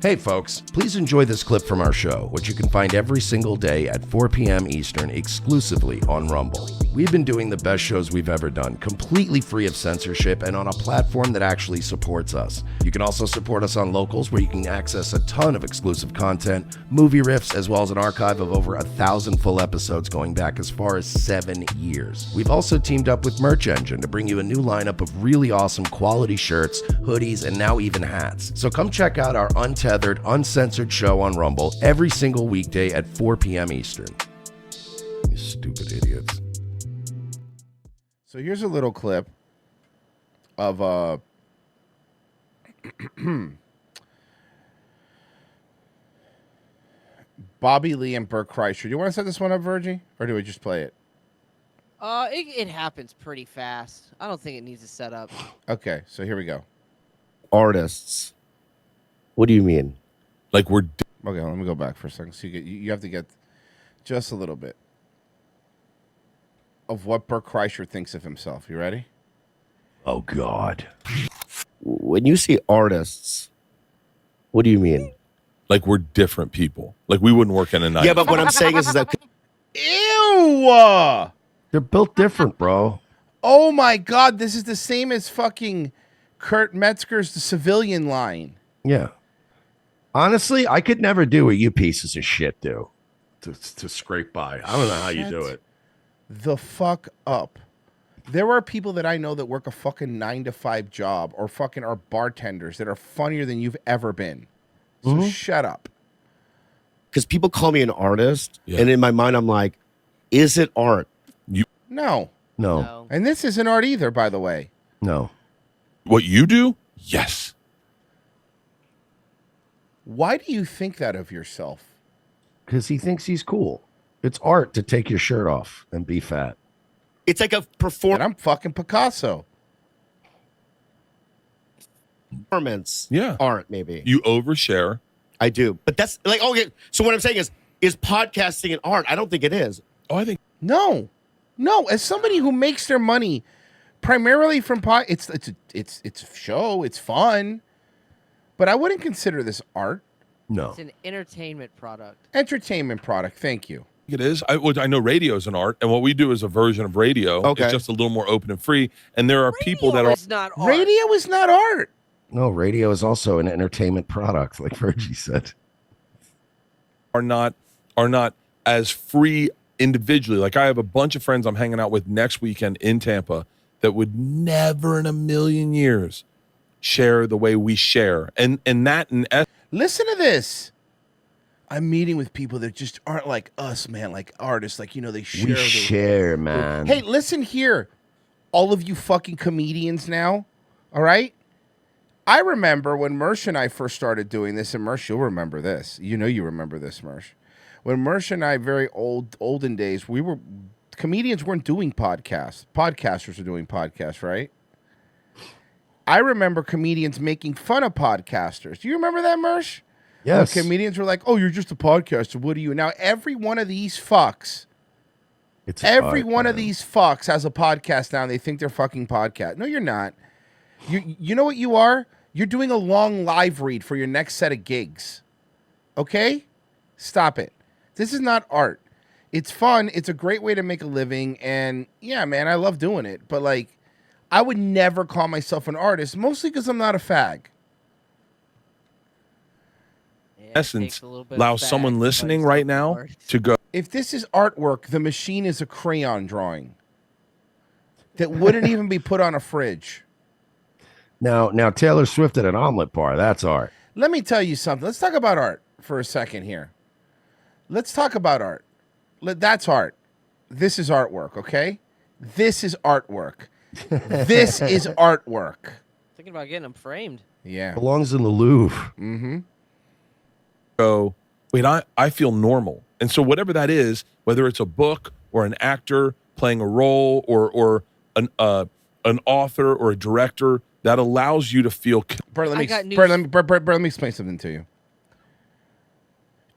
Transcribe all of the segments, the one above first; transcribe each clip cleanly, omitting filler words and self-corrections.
Hey folks, please enjoy this clip from our show, which you can find every single day at 4 p.m. Eastern exclusively on Rumble. We've been doing the best shows we've ever done, completely free of censorship and on a platform that actually supports us. You can also support us on Locals, where you can access a ton of exclusive content, movie riffs, as well as an archive of over 1,000 full episodes going back as far as 7 years. We've also teamed up with Merch Engine to bring you a new lineup of really awesome quality shirts, hoodies, and now even hats. So come check out our untethered, uncensored show on Rumble every single weekday at 4 p.m. Eastern. You stupid idiots. So here's a little clip of Bobby Lee and Bert Kreischer. Do you want to set this one up, Virgie, or do we just play it? It happens pretty fast. I don't think it needs to set up. Okay, so here we go. Artists. What do you mean? Like we're... Okay, let me go back for a second. So you have to get just a little bit of what Bert Kreischer thinks of himself. You ready? Oh, God. When you say artists, what do you mean? Like we're different people. Like we wouldn't work in a night. Yeah, but what I'm saying is that... Ew! They're built different, bro. Oh, my God. This is the same as fucking Kurt Metzger's The Civilian line. Yeah. Honestly, I could never do what you pieces of shit do to scrape by. I don't know how you do it. The fuck up. There are people that I know that work a fucking 9-to-5 job or fucking are bartenders that are funnier than you've ever been. So shut up. Because people call me an artist, and in my mind, I'm like, is it art? No. No. And this isn't art either, by the way. No. What you do? Yes. Why do you think that of yourself? Because he thinks he's cool. It's art to take your shirt off and be fat. It's like a performance. And I'm fucking Picasso. Performance. Yeah. Art, maybe. You overshare. I do. But that's like, okay. So what I'm saying is podcasting an art? I don't think it is. Oh, I think. No. As somebody who makes their money primarily from it's a show, it's fun. But I wouldn't consider this art. No. It's an entertainment product. Entertainment product. Thank you. It is. I know radio is an art, and what we do is a version of radio. Okay. It's just a little more open and free. And there are people that are. Not art. Radio is not art. No, radio is also an entertainment product, like Virgie said. Are not as free individually. Like I have a bunch of friends I'm hanging out with next weekend in Tampa that would never in a million years share the way we share. And that in Listen to this. I'm meeting with people that just aren't like us, man, like artists, like, they share. We share, man. Hey, listen here, all of you fucking comedians now, all right? I remember when Mersh and I first started doing this, and Mersh, you'll remember this. You remember this, Mersh. When Mersh and I, very olden days, comedians weren't doing podcasts. Podcasters were doing podcasts, right? I remember comedians making fun of podcasters. Do you remember that, Mersh? Yes. When comedians were like, "Oh, you're just a podcaster. What are you?" Now, every one of these fucks, one of these fucks has a podcast now, and they think they're fucking podcast. No, you're not. You know what you are? You're doing a long live read for your next set of gigs. Okay? Stop it. This is not art. It's fun. It's a great way to make a living, and yeah, man, I love doing it. But like, I would never call myself an artist, mostly because I'm not a fag. essence allow someone listening right now to go. If this is artwork, the machine is a crayon drawing that wouldn't even be put on a fridge. Now Taylor Swift at an omelet bar, that's art. Let me tell you something. Let's talk about art for a second here. Let's talk about art. That's art. This is artwork, okay? This is artwork. This is artwork. Thinking about getting them framed. Yeah. Belongs in the Louvre. Mm-hmm. Go, wait, I feel normal. And so whatever that is, whether it's a book or an actor playing a role or an author or a director, that allows you to feel. Bert, let me explain something to you.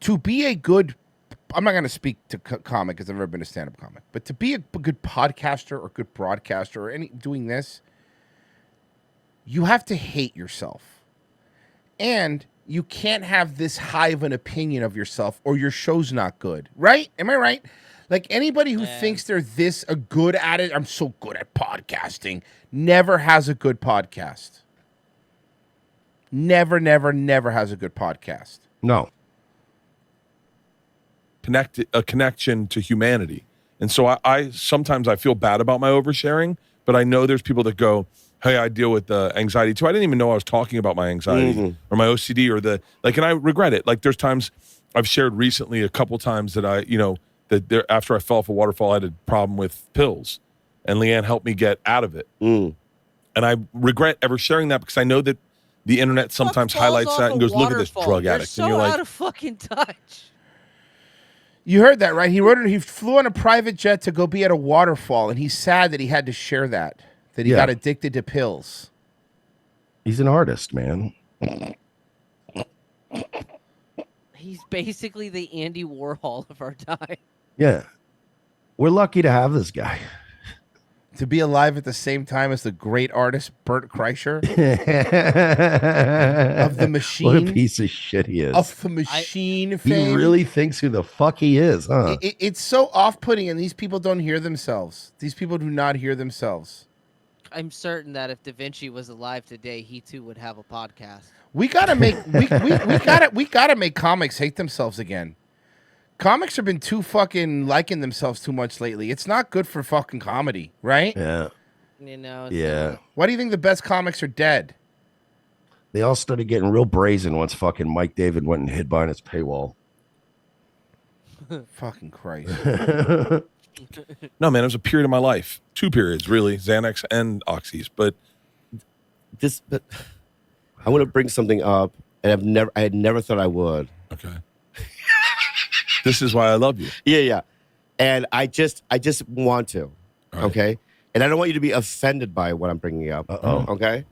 To be a good, I'm not going to speak to comic because I've never been a stand-up comic, but to be a good podcaster or good broadcaster or doing this, you have to hate yourself. And you can't have this high of an opinion of yourself or your show's not good, right? Am I right? Like anybody who thinks they're this good at it, I'm so good at podcasting, never has a good podcast. Never has a good podcast. No. A connection to humanity. And so I sometimes I feel bad about my oversharing, but I know there's people that go, hey, I deal with anxiety too. I didn't even know I was talking about my anxiety or my OCD or and I regret it. Like there's times I've shared recently a couple times that after I fell off a waterfall, I had a problem with pills and Leanne helped me get out of it. And I regret ever sharing that because I know that the internet sometimes highlights that and goes, look at this drug addict. So and you're like, out of fucking touch. You heard that, right? He flew on a private jet to go be at a waterfall, and he's sad that he had to share that he got addicted to pills. He's an artist, man. He's basically the Andy Warhol of our time. Yeah. We're lucky to have this guy. To be alive at the same time as the great artist Bert Kreischer of the Machine. What a piece of shit he is. Of the Machine fame. He really thinks who the fuck he is, huh? It's so off-putting, and these people don't hear themselves. These people do not hear themselves. I'm certain that if Da Vinci was alive today, he too would have a podcast. We gotta make we gotta make comics hate themselves again. Comics have been too fucking liking themselves too much lately. It's not good for fucking comedy, right? Yeah. You know. Yeah. Why do you think the best comics are dead? They all started getting real brazen once fucking Mike David went and hid behind his paywall. Fucking Christ. No, man, it was a period of my life. 2 periods, really, Xanax and Oxys. But I want to bring something up, and I had never thought I would. Okay. This is why I love you. Yeah. And I just want to. Right. Okay. And I don't want you to be offended by what I'm bringing up. Okay.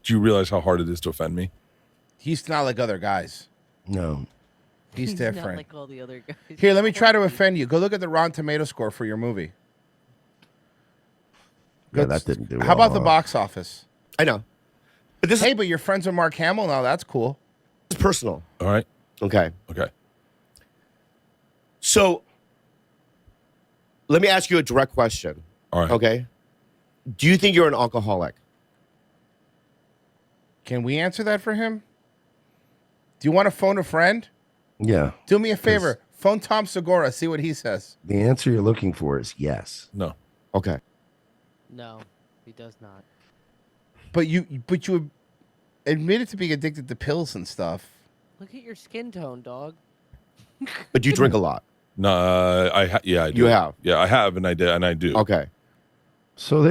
Do you realize how hard it is to offend me? He's not like other guys. No. He's different. Not like all the other guys. Here, let me try to offend you. Go look at the Rotten Tomato score for your movie. Yeah, that didn't do well. How about the box office? I know. But but you're friends with Mark Hamill now. That's cool. It's personal. All right. Okay. Okay. So let me ask you a direct question. All right. Okay. Do you think you're an alcoholic? Can we answer that for him? Do you want to phone a friend? Yeah. Do me a favor. Phone Tom Segura. See what he says. The answer you're looking for is yes. No. Okay. No, he does not. But you admitted to being addicted to pills and stuff. Look at your skin tone, dog. But do you drink a lot? No, I do. You have? Yeah, I have, and I did, and I do. Okay. So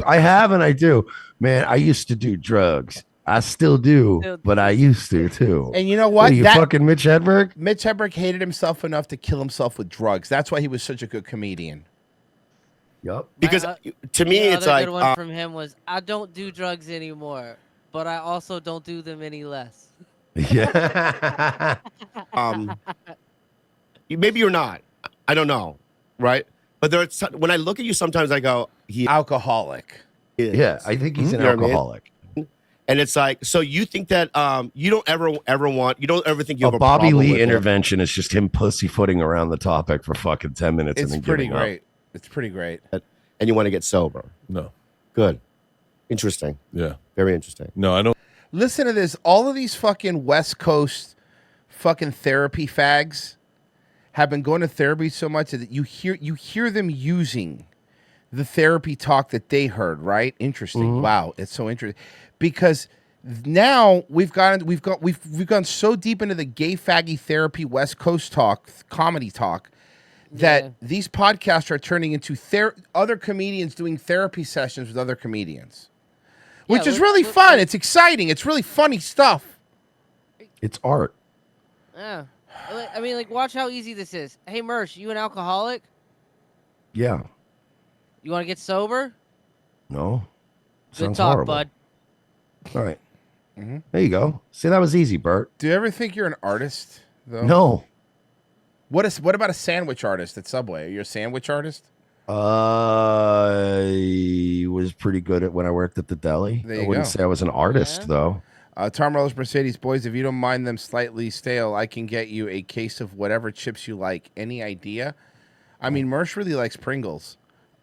I have and I do. Man, I used to do drugs. I still do, but I used to too. And you know what? Are you fucking Mitch Hedberg? Mitch Hedberg hated himself enough to kill himself with drugs. That's why he was such a good comedian. Yep. Because to me, it's other like good one from him was, I don't do drugs anymore, but I also don't do them any less. Yeah. Maybe you're not. I don't know, right? But when I look at you, sometimes I go, he alcoholic. Yeah, I think he's an You know what I mean? alcoholic. And it's like, so you think that you don't ever think you have a Bobby problem Lee with him. intervention is just him pussyfooting around the topic for fucking 10 minutes. It's and then pretty giving up. great. It's pretty great. And you want to get sober. No. Good. Interesting. Yeah. Very interesting. No, I don't. Listen to this. All of these fucking West Coast fucking therapy fags have been going to therapy so much that you hear them using the therapy talk that they heard, right? Interesting. Mm-hmm. Wow, it's so interesting. Because now we've gone so deep into the gay faggy therapy West Coast talk, comedy talk, that these podcasts are turning into other comedians doing therapy sessions with other comedians. Which is really fun. It's exciting. It's really funny stuff. It's art. Yeah. I mean, like, watch how easy this is. Hey, Mersh, you an alcoholic? Yeah. You want to get sober? No. Good Sounds talk, horrible. bud. All right. There you go. See, that was easy, Bert. Do you ever think you're an artist, though? No. What about a sandwich artist at Subway? Are you a sandwich artist? I was pretty good at when I worked at the deli. There I you wouldn't go. say I was an artist, though. Tarmarello's Mercedes, boys, if you don't mind them slightly stale, I can get you a case of whatever chips you like. Any idea? I mean, Mersh really likes Pringles.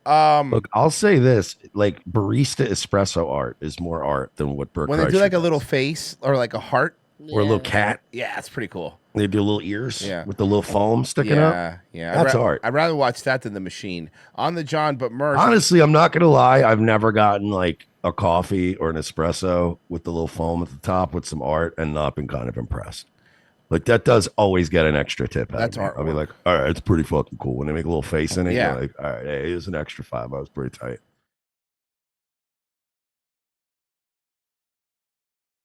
Look, I'll say this: like barista espresso art is more art than what Bert when they Kreischer do like a does. little face or like a heart or a little cat. Yeah, it's pretty cool. They do little ears Yeah. with the little foam sticking up. Yeah, That's art. I'd rather watch that than the machine on the John. But Mersh, Honestly, I'm not gonna lie. I've never gotten like a coffee or an espresso with the little foam at the top with some art and not been kind of impressed. Like that does always get an extra tip. That's art. I'll be like, all right, it's pretty fucking cool when they make a little face in it. Yeah. You're like, all right, hey, here's an extra $5. Pretty tight.